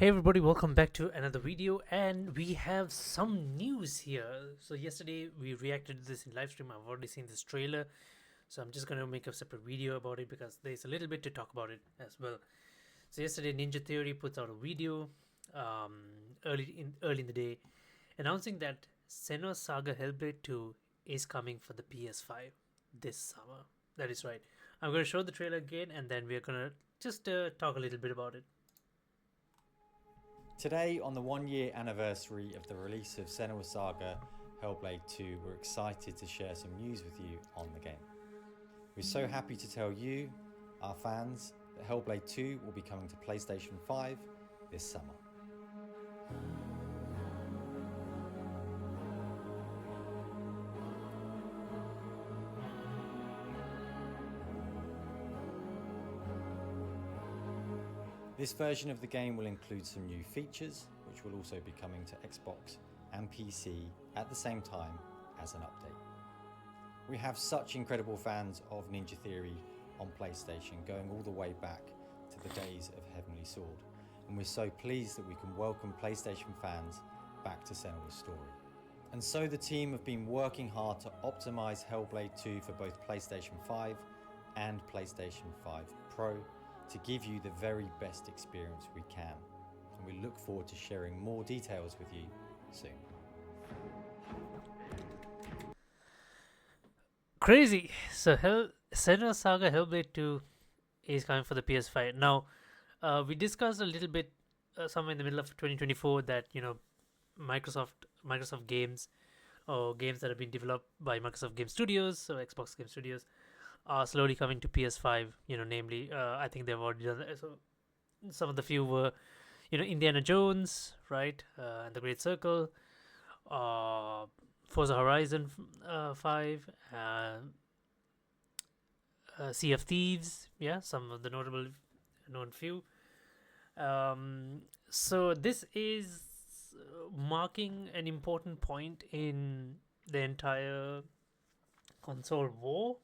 Hey everybody, welcome back to another video, and we have some news here. So yesterday we reacted to this in live stream. I've already seen this trailer, so I'm just gonna make a separate video about it because there's a little bit to talk about it as well. So yesterday Ninja Theory puts out a video early in the day announcing that Senua Saga Hellblade 2 is coming for the PS5 this summer. That is right. I'm gonna show the trailer again, and then we're gonna just talk a little bit about it. Today, on the 1 year anniversary of the release of Senua Saga Hellblade 2, we're excited to share some news with you on the game. We're so happy to tell you, our fans, that Hellblade 2 will be coming to PlayStation 5 this summer. This version of the game will include some new features, which will also be coming to Xbox and PC at the same time as an update. We have such incredible fans of Ninja Theory on PlayStation, going all the way back to the days of Heavenly Sword, and we're so pleased that we can welcome PlayStation fans back to Senua's story. And so the team have been working hard to optimize Hellblade 2 for both PlayStation 5 and PlayStation 5 Pro, to give you the very best experience we can, and we look forward to sharing more details with you soon. Crazy. So Senua Saga Hellblade 2 is coming for the PS5. Now, we discussed a little bit somewhere in the middle of 2024 that Microsoft games, or games that have been developed by Microsoft Game Studios, so Xbox Game Studios, are slowly coming to PS5. Namely, I think they've already done that. So some of the few were, Indiana Jones, right, and the Great Circle, Forza Horizon 5, Sea of Thieves. Yeah, some of the notable known few. So this is marking an important point in the entire console war.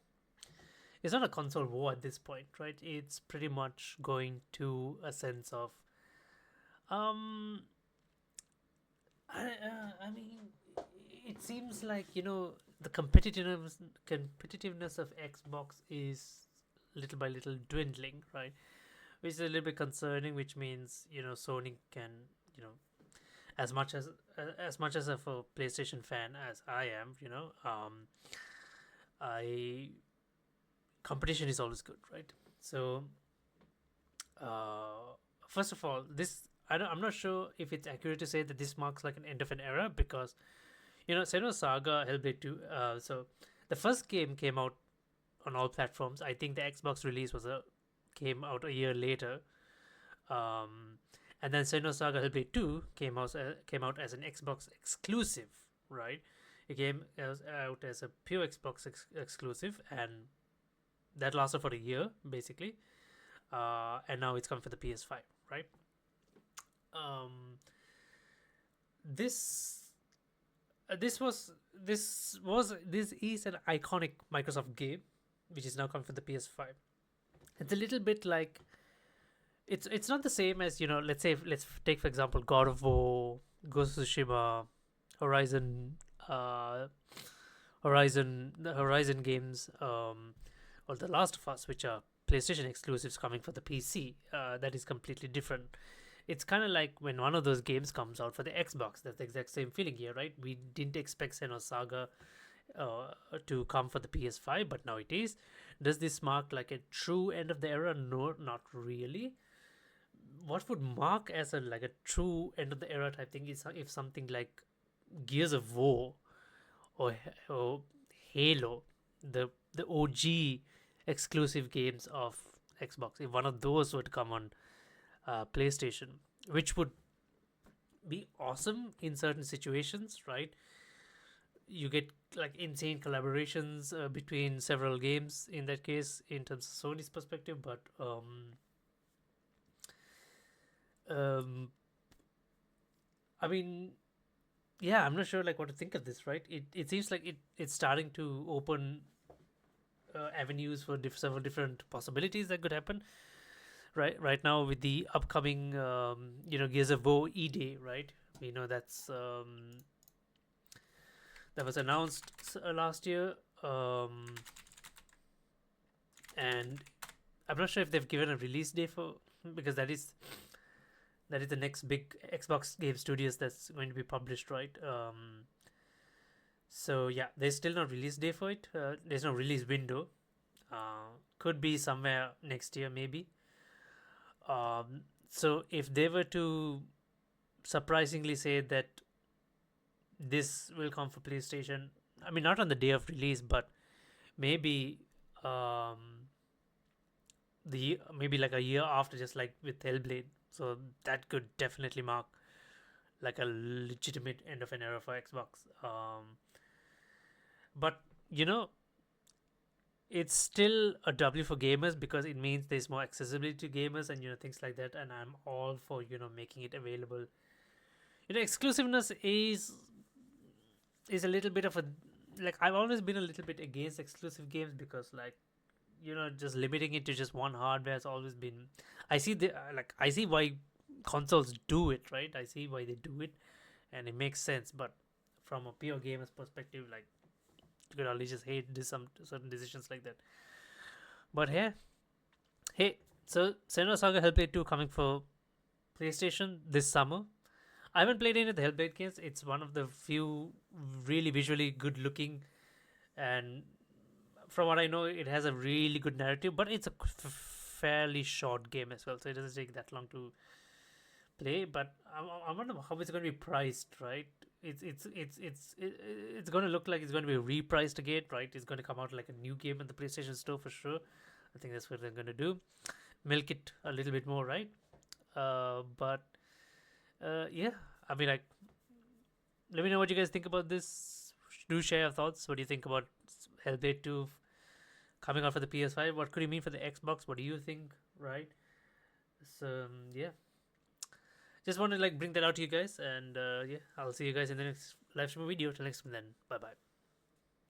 It's not a console war at this point, right? It's pretty much going to a sense of, I mean, it seems like the competitiveness of Xbox is little by little dwindling, right? Which is a little bit concerning. Which means Sony can, as much as a PlayStation fan as I am, I competition is always good, right? So, first of all, I'm not sure if it's accurate to say that this marks like an end of an era, because Senua Saga Hellblade 2. So the first game came out on all platforms. I think the Xbox release came out a year later, and then Senua Saga Hellblade 2 came out as an Xbox exclusive, right? It came out as a pure Xbox exclusive, and that lasted for a year basically, and now it's come for the PS5, right? This is an iconic Microsoft game which is now come for the PS5. It's a little bit like, it's not the same as, let's take for example God of War, Ghost of Tsushima, Horizon, the Horizon games, or The Last of Us, which are PlayStation exclusives coming for the PC. That is completely different. It's kind of like when one of those games comes out for the Xbox. That's the exact same feeling here, right? We didn't expect Senua Saga to come for the PS5, but now it is. Does this mark like a true end of the era? No, not really. What would mark as a true end of the era type thing is if something like Gears of War or Halo, the OG exclusive games of Xbox, if one of those were to come on PlayStation, which would be awesome in certain situations, right? You get like insane collaborations between several games in that case, in terms of Sony's perspective. But I mean, yeah, I'm not sure like what to think of this, right? It seems like it's starting to open avenues for several different possibilities that could happen. right now with the upcoming Gears of War E-Day, right? We know that was announced last year, and I'm not sure if they've given a release date for, because that is the next big Xbox game studios that's going to be published, right? So yeah, there's still no release date for it. There's no release window. Could be somewhere next year, maybe. So if they were to surprisingly say that this will come for PlayStation, I mean, not on the day of release, but maybe maybe like a year after, just like with Hellblade. So that could definitely mark like a legitimate end of an era for Xbox. But you know, it's still a W for gamers because it means there's more accessibility to gamers and things like that. And I'm all for making it available. Exclusiveness is a little bit of a, like, I've always been a little bit against exclusive games because, like, just limiting it to just one hardware has always been. I see why consoles do it, right? I see why they do it, and it makes sense. But from a pure gamer's perspective, like, you could only just hate some certain decisions like that. But hey, so Senua Saga Hellblade 2 coming for PlayStation this summer. I haven't played any of the Hellblade games. It's one of the few really visually good looking, and from what I know, it has a really good narrative. But it's a fairly short game as well, so it doesn't take that long to play. But I wonder how it's going to be priced, right? It's going to look like it's going to be repriced again, right? It's going to come out like a new game in the PlayStation Store for sure. I think that's what they're going to do. Milk it a little bit more, right? But yeah, I mean, like, let me know what you guys think about this. Do share your thoughts. What do you think about Hellblade 2 coming out for the PS5? What could it mean for the Xbox? What do you think, right? So yeah, just want to like bring that out to you guys, and yeah, I'll see you guys in the next live stream video. Till next time, then, bye bye.